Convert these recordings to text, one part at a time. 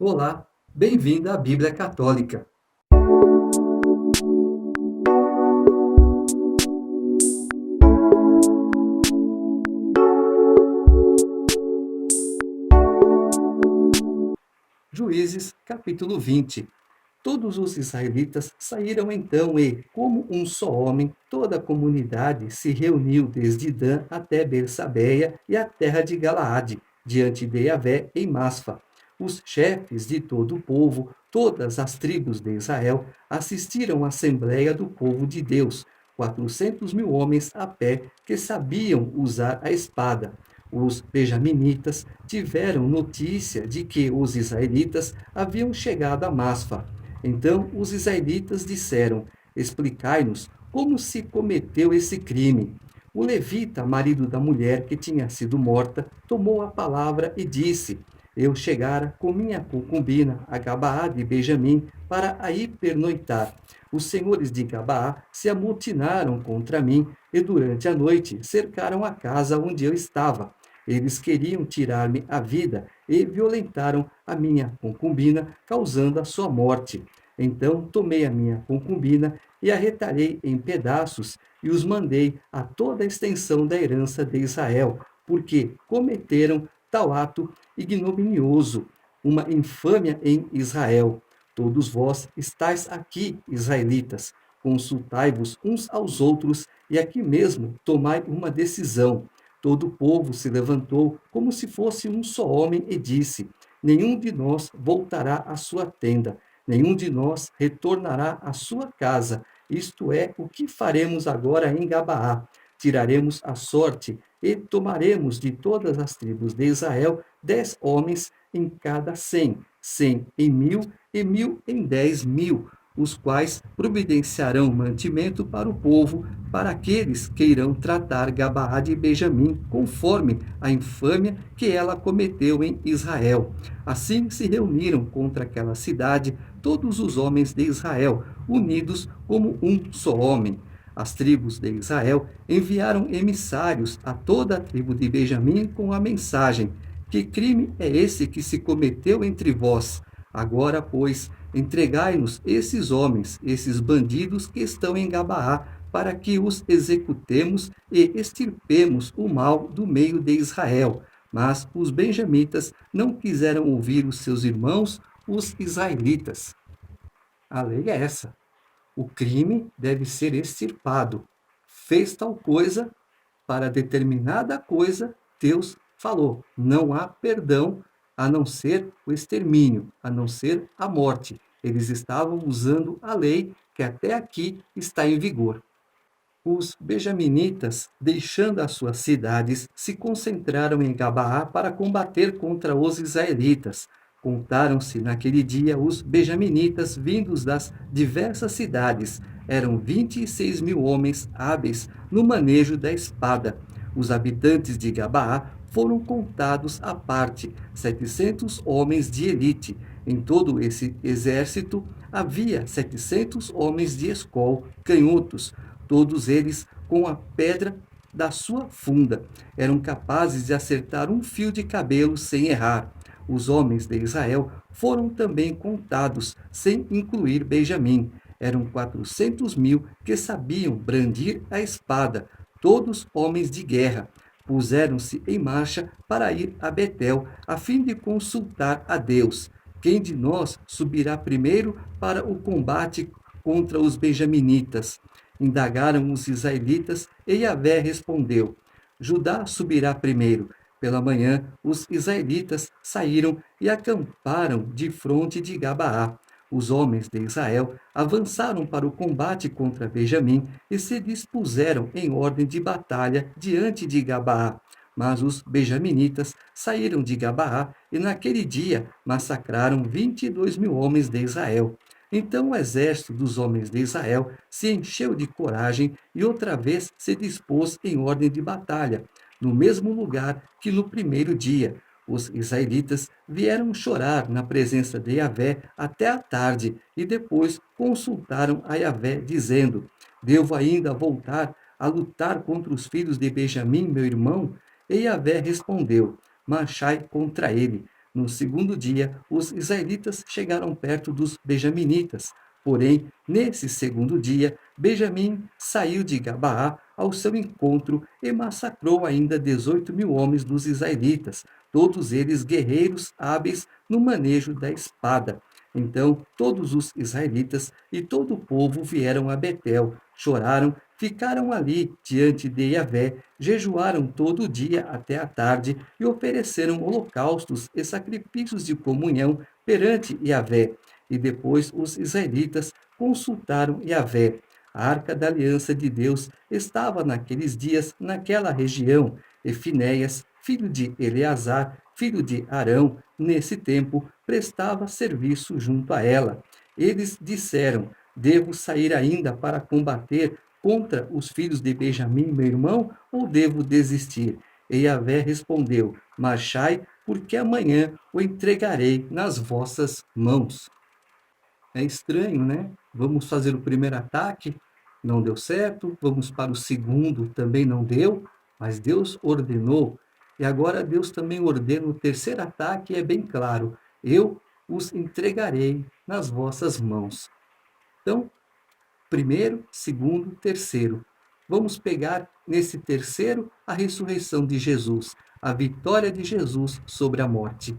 Olá, bem-vindo à Bíblia Católica. Juízes, capítulo 20. Todos os israelitas saíram então e, como um só homem, toda a comunidade se reuniu desde Dan até Bersabeia e a terra de Galaade, diante de Yahvé em Masfa. Os chefes de todo o povo, todas as tribos de Israel, assistiram à Assembleia do povo de Deus, 400.000 homens a pé que sabiam usar a espada. Os benjaminitas tiveram notícia de que os israelitas haviam chegado a Masfa. Então os israelitas disseram: Explicai-nos como se cometeu esse crime. O levita, marido da mulher que tinha sido morta, tomou a palavra e disse: Eu chegara com minha concubina a Gabaá de Benjamim para aí pernoitar. Os senhores de Gabaá se amotinaram contra mim e durante a noite cercaram a casa onde eu estava. Eles queriam tirar-me a vida e violentaram a minha concubina, causando a sua morte. Então tomei a minha concubina e a retalhei em pedaços e os mandei a toda a extensão da herança de Israel, porque cometeram tal ato ignominioso, uma infâmia em Israel. Todos vós estáis aqui, israelitas, consultai-vos uns aos outros e aqui mesmo tomai uma decisão. Todo o povo se levantou como se fosse um só homem e disse: Nenhum de nós voltará à sua tenda, nenhum de nós retornará à sua casa. Isto é o que faremos agora em Gabaá. Tiraremos a sorte e tomaremos de todas as tribos de Israel 10 homens em cada 100, 100 em 1.000 e 1.000 em 10.000, os quais providenciarão mantimento para o povo, para aqueles que irão tratar Gabaá de Benjamim, conforme a infâmia que ela cometeu em Israel. Assim se reuniram contra aquela cidade todos os homens de Israel, unidos como um só homem. As tribos de Israel enviaram emissários a toda a tribo de Benjamim com a mensagem: Que crime é esse que se cometeu entre vós? Agora, pois, entregai-nos esses homens, esses bandidos que estão em Gabaá, para que os executemos e extirpemos o mal do meio de Israel. Mas os benjamitas não quiseram ouvir os seus irmãos, os israelitas. A lei é essa. O crime deve ser extirpado. Fez tal coisa, para determinada coisa, Deus falou. Não há perdão a não ser o extermínio, a não ser a morte. Eles estavam usando a lei que até aqui está em vigor. Os benjaminitas, deixando as suas cidades, se concentraram em Gabaá para combater contra os israelitas. Contaram-se naquele dia os benjaminitas vindos das diversas cidades. Eram 26.000 homens hábeis no manejo da espada. Os habitantes de Gabaá foram contados à parte, 700 homens de elite. Em todo esse exército havia 700 homens de escol, canhotos, todos eles com a pedra da sua funda. Eram capazes de acertar um fio de cabelo sem errar. Os homens de Israel foram também contados, sem incluir Benjamim. Eram 400.000 que sabiam brandir a espada, todos homens de guerra. Puseram-se em marcha para ir a Betel, a fim de consultar a Deus. Quem de nós subirá primeiro para o combate contra os benjaminitas? Indagaram os israelitas e Yahvé respondeu: Judá subirá primeiro. Pela manhã, os israelitas saíram e acamparam de fronte de Gabaá. Os homens de Israel avançaram para o combate contra Benjamim e se dispuseram em ordem de batalha diante de Gabaá. Mas os benjaminitas saíram de Gabaá e naquele dia massacraram 22.000 homens de Israel. Então o exército dos homens de Israel se encheu de coragem e outra vez se dispôs em ordem de batalha, no mesmo lugar que no primeiro dia. Os israelitas vieram chorar na presença de Yahvé até a tarde e depois consultaram a Yahvé, dizendo: Devo ainda voltar a lutar contra os filhos de Benjamim, meu irmão? E Yahvé respondeu: Marchai contra ele. No segundo dia, os israelitas chegaram perto dos benjaminitas. Porém, nesse segundo dia, Benjamim saiu de Gabaá ao seu encontro e massacrou ainda 18.000 homens dos israelitas, todos eles guerreiros hábeis no manejo da espada. Então todos os israelitas e todo o povo vieram a Betel, choraram, ficaram ali diante de Yahvé, jejuaram todo o dia até a tarde e ofereceram holocaustos e sacrifícios de comunhão perante Yahvé. E depois os israelitas consultaram Yahvé. A arca da aliança de Deus estava naqueles dias naquela região, e Finéias, filho de Eleazar, filho de Arão, nesse tempo prestava serviço junto a ela. Eles disseram: Devo sair ainda para combater contra os filhos de Benjamim, meu irmão, ou devo desistir? E Yahvé respondeu: Marchai, porque amanhã o entregarei nas vossas mãos. É estranho, né? Vamos fazer o primeiro ataque, não deu certo. Vamos para o segundo, também não deu. Mas Deus ordenou. E agora Deus também ordena o terceiro ataque, e é bem claro: eu os entregarei nas vossas mãos. Então, primeiro, segundo, terceiro. Vamos pegar nesse terceiro a ressurreição de Jesus, a vitória de Jesus sobre a morte.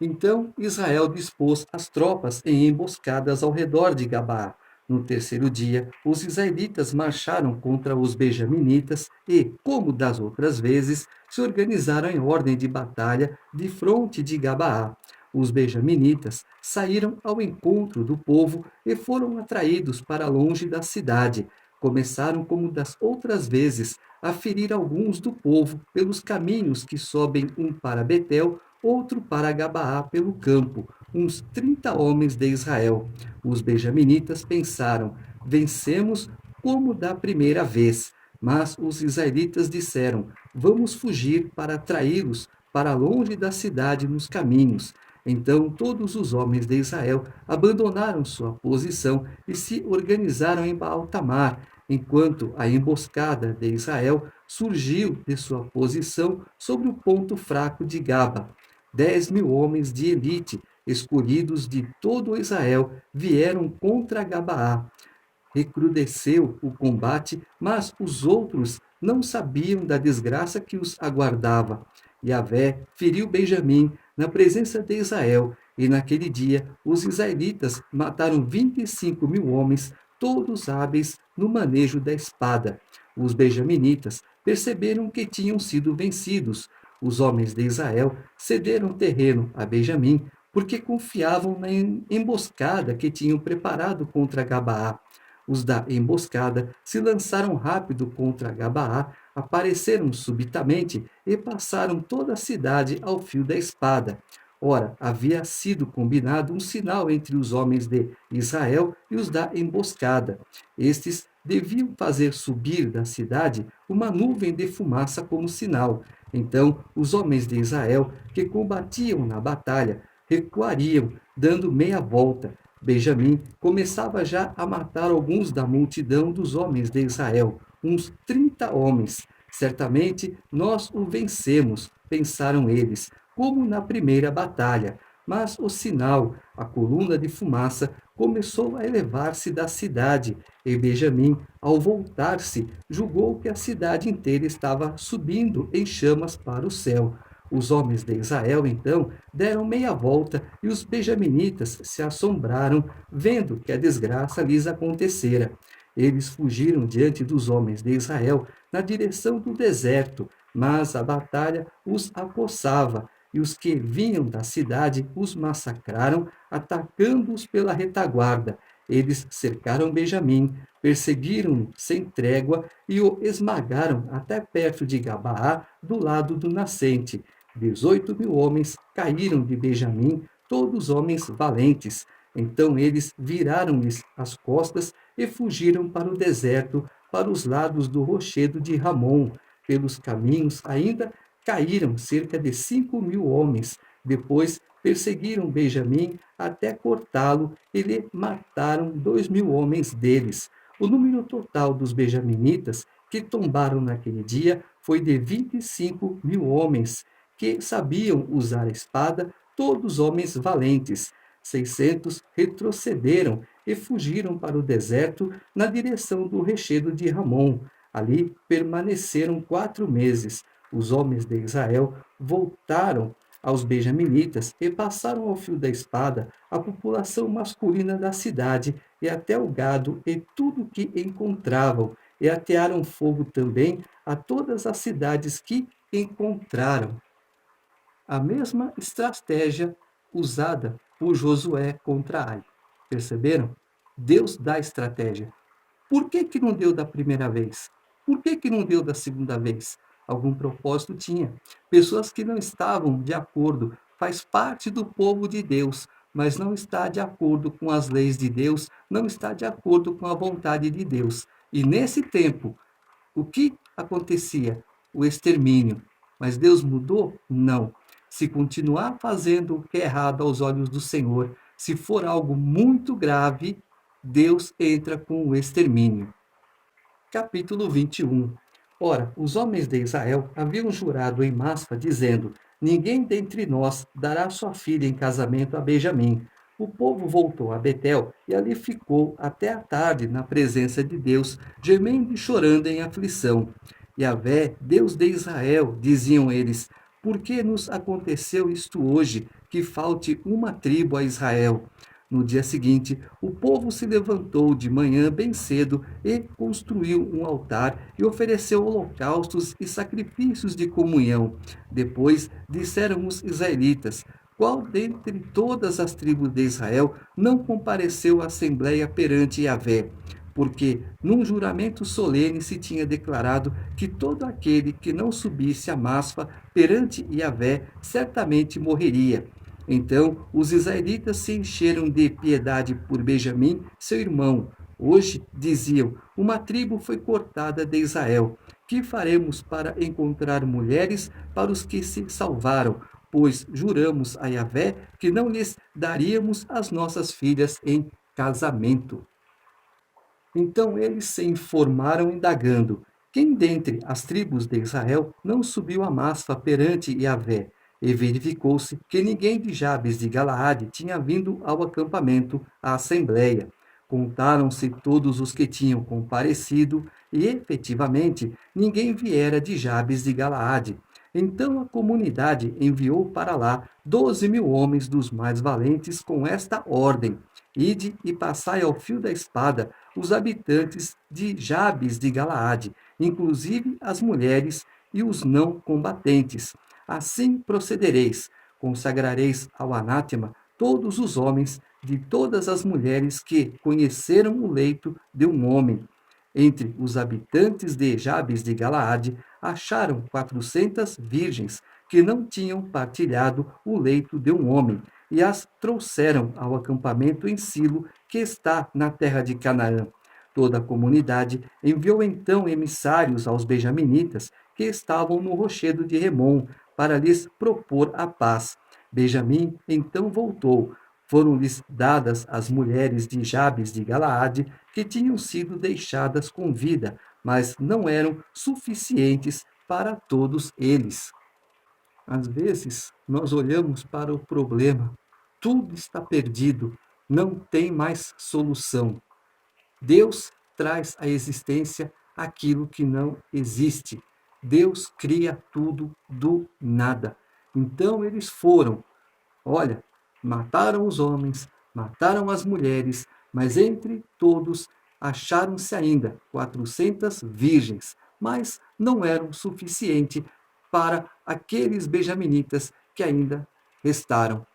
Então Israel dispôs as tropas em emboscadas ao redor de Gabaa. No terceiro dia, os israelitas marcharam contra os benjaminitas e, como das outras vezes, se organizaram em ordem de batalha de fronte de Gabaa. Os benjaminitas saíram ao encontro do povo e foram atraídos para longe da cidade. Começaram, como das outras vezes, a ferir alguns do povo pelos caminhos que sobem um para Betel, outro para Gabaá pelo campo, uns 30 homens de Israel. Os benjaminitas pensaram: vencemos como da primeira vez. Mas os israelitas disseram: vamos fugir para atraí-los para longe da cidade nos caminhos. Então todos os homens de Israel abandonaram sua posição e se organizaram em Baal-Tamar, enquanto a emboscada de Israel surgiu de sua posição sobre o ponto fraco de Gaba. 10.000 homens de elite, escolhidos de todo Israel, vieram contra Gabaá. Recrudesceu o combate, mas os outros não sabiam da desgraça que os aguardava. Yahvé feriu Benjamim na presença de Israel, e naquele dia os israelitas mataram 25.000 homens, todos hábeis no manejo da espada. Os benjaminitas perceberam que tinham sido vencidos. Os homens de Israel cederam terreno a Benjamim, porque confiavam na emboscada que tinham preparado contra Gabaá. Os da emboscada se lançaram rápido contra Gabaá, apareceram subitamente e passaram toda a cidade ao fio da espada. Ora, havia sido combinado um sinal entre os homens de Israel e os da emboscada. Estes deviam fazer subir da cidade uma nuvem de fumaça como sinal. Então, os homens de Israel que combatiam na batalha recuariam, dando meia volta. Benjamim começava já a matar alguns da multidão dos homens de Israel, uns 30 homens. Certamente nós o vencemos, pensaram eles, como na primeira batalha. Mas o sinal, a coluna de fumaça, começou a elevar-se da cidade, e Benjamim, ao voltar-se, julgou que a cidade inteira estava subindo em chamas para o céu. Os homens de Israel, então, deram meia volta e os benjaminitas se assombraram, vendo que a desgraça lhes acontecera. Eles fugiram diante dos homens de Israel na direção do deserto, mas a batalha os acossava, e os que vinham da cidade os massacraram, atacando-os pela retaguarda. Eles cercaram Benjamim, perseguiram-no sem trégua e o esmagaram até perto de Gabaá, do lado do nascente. 18.000 homens caíram de Benjamim, todos homens valentes. Então eles viraram-lhes as costas e fugiram para o deserto, para os lados do rochedo de Ramon. Pelos caminhos ainda caíram cerca de 5.000 homens. Depois perseguiram Benjamim até cortá-lo e lhe mataram 2.000 homens deles. O número total dos benjaminitas que tombaram naquele dia foi de 25.000 homens. que sabiam usar a espada, todos homens valentes. 600 retrocederam e fugiram para o deserto na direção do rochedo de Ramon. Ali permaneceram 4 meses. Os homens de Israel voltaram aos benjaminitas e passaram ao fio da espada a população masculina da cidade e até o gado e tudo que encontravam, e atearam fogo também a todas as cidades que encontraram. A mesma estratégia usada por Josué contra Ai. Perceberam? Deus dá estratégia. Por que, que não deu da primeira vez? Por que, que não deu da segunda vez? Algum propósito tinha. Pessoas que não estavam de acordo, faz parte do povo de Deus, mas não está de acordo com as leis de Deus, não está de acordo com a vontade de Deus. E nesse tempo, o que acontecia? O extermínio. Mas Deus mudou? Não. Se continuar fazendo o que é errado aos olhos do Senhor, se for algo muito grave, Deus entra com o extermínio. Capítulo 21. Ora, os homens de Israel haviam jurado em Maspa, dizendo: Ninguém dentre nós dará sua filha em casamento a Benjamim. O povo voltou a Betel e ali ficou até a tarde na presença de Deus, gemendo e chorando em aflição. Yahvé, Deus de Israel, diziam eles, por que nos aconteceu isto hoje, que falte uma tribo a Israel? No dia seguinte, o povo se levantou de manhã bem cedo e construiu um altar e ofereceu holocaustos e sacrifícios de comunhão. Depois disseram os israelitas: Qual dentre todas as tribos de Israel não compareceu à assembleia perante Yahvé? Porque num juramento solene se tinha declarado que todo aquele que não subisse a Maspa perante Yahvé certamente morreria. Então os israelitas se encheram de piedade por Benjamim, seu irmão. Hoje, diziam, uma tribo foi cortada de Israel. Que faremos para encontrar mulheres para os que se salvaram? Pois juramos a Yahvé que não lhes daríamos as nossas filhas em casamento. Então eles se informaram indagando: Quem dentre as tribos de Israel não subiu a Maspa perante Yahvé? E verificou-se que ninguém de Jabes de Galaade tinha vindo ao acampamento, à assembleia. Contaram-se todos os que tinham comparecido, e efetivamente ninguém viera de Jabes de Galaade. Então a comunidade enviou para lá 12.000 homens dos mais valentes com esta ordem: Ide e passai ao fio da espada os habitantes de Jabes de Galaade, inclusive as mulheres e os não combatentes. Assim procedereis: consagrareis ao anátema todos os homens de todas as mulheres que conheceram o leito de um homem. Entre os habitantes de Jabes de Galaade acharam 400 virgens que não tinham partilhado o leito de um homem, e as trouxeram ao acampamento em Silo, que está na terra de Canaã. Toda a comunidade enviou então emissários aos benjaminitas que estavam no rochedo de Remon, para lhes propor a paz. Benjamim então voltou. Foram-lhes dadas as mulheres de Jabes de Galaade, que tinham sido deixadas com vida, mas não eram suficientes para todos eles. Às vezes, nós olhamos para o problema, tudo está perdido, não tem mais solução. Deus traz à existência aquilo que não existe. Deus cria tudo do nada. Então eles foram, olha, mataram os homens, mataram as mulheres, mas entre todos acharam-se ainda 400 virgens, mas não eram suficiente para aqueles benjaminitas que ainda restaram.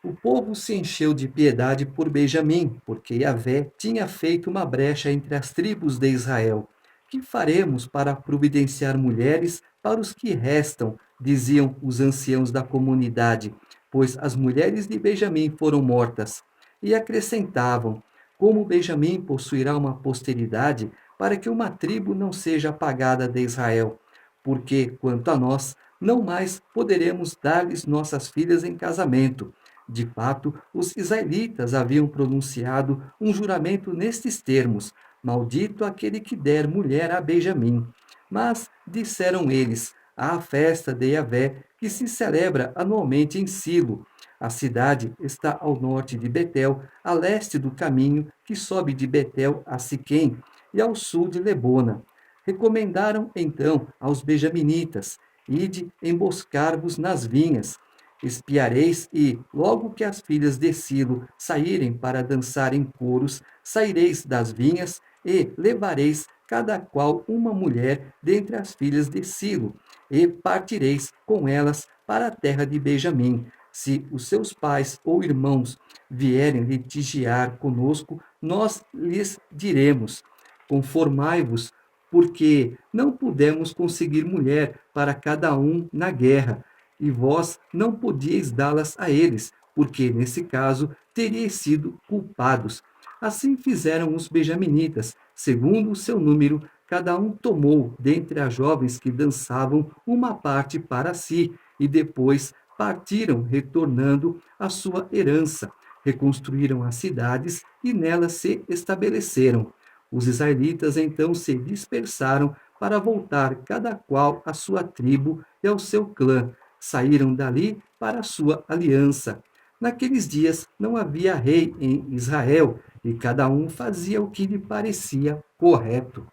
O povo se encheu de piedade por Benjamim, porque Yahvé tinha feito uma brecha entre as tribos de Israel. Que faremos para providenciar mulheres para os que restam? Diziam os anciãos da comunidade, pois as mulheres de Benjamim foram mortas. E acrescentavam: Como Benjamim possuirá uma posteridade, para que uma tribo não seja apagada de Israel? Porque, quanto a nós, não mais poderemos dar-lhes nossas filhas em casamento. De fato, os israelitas haviam pronunciado um juramento nestes termos: Maldito aquele que der mulher a Benjamim. Mas disseram eles: à festa de Yahvé, que se celebra anualmente em Silo. A cidade está ao norte de Betel, a leste do caminho que sobe de Betel a Siquém e ao sul de Lebona. Recomendaram então aos benjaminitas: ide emboscar-vos nas vinhas, espiareis e, logo que as filhas de Silo saírem para dançar em coros, saireis das vinhas e levareis cada qual uma mulher dentre as filhas de Silo, e partireis com elas para a terra de Benjamim. Se os seus pais ou irmãos vierem litigiar conosco, nós lhes diremos: conformai-vos, porque não pudemos conseguir mulher para cada um na guerra, e vós não podíeis dá-las a eles, porque nesse caso teríeis sido culpados. Assim fizeram os benjaminitas, segundo o seu número, cada um tomou dentre as jovens que dançavam uma parte para si, e depois partiram, retornando à sua herança. Reconstruíram as cidades e nelas se estabeleceram. Os israelitas então se dispersaram para voltar cada qual à sua tribo e ao seu clã. Saíram dali para a sua aliança. Naqueles dias não havia rei em Israel, e cada um fazia o que lhe parecia correto.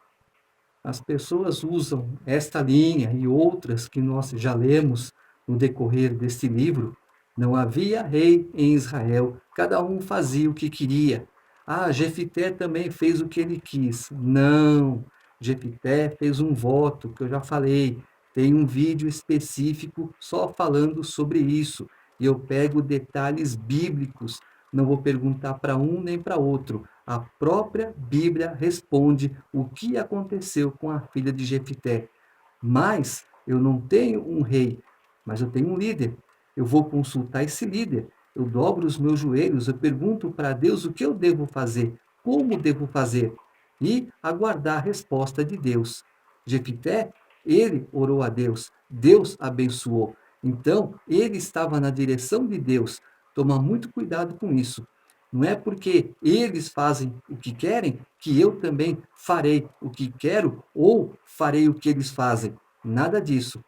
As pessoas usam esta linha e outras que nós já lemos no decorrer deste livro. Não havia rei em Israel, cada um fazia o que queria. Ah, Jefité também fez o que ele quis. Não, Jefité fez um voto, que eu já falei. Tem um vídeo específico só falando sobre isso. E eu pego detalhes bíblicos. Não vou perguntar para um nem para outro. A própria Bíblia responde o que aconteceu com a filha de Jefité. Mas eu não tenho um rei, mas eu tenho um líder. Eu vou consultar esse líder. Eu dobro os meus joelhos, eu pergunto para Deus o que eu devo fazer, como devo fazer, e aguardar a resposta de Deus. Jefité, ele orou a Deus, Deus abençoou. Então, ele estava na direção de Deus. Toma muito cuidado com isso. Não é porque eles fazem o que querem que eu também farei o que quero ou farei o que eles fazem. Nada disso.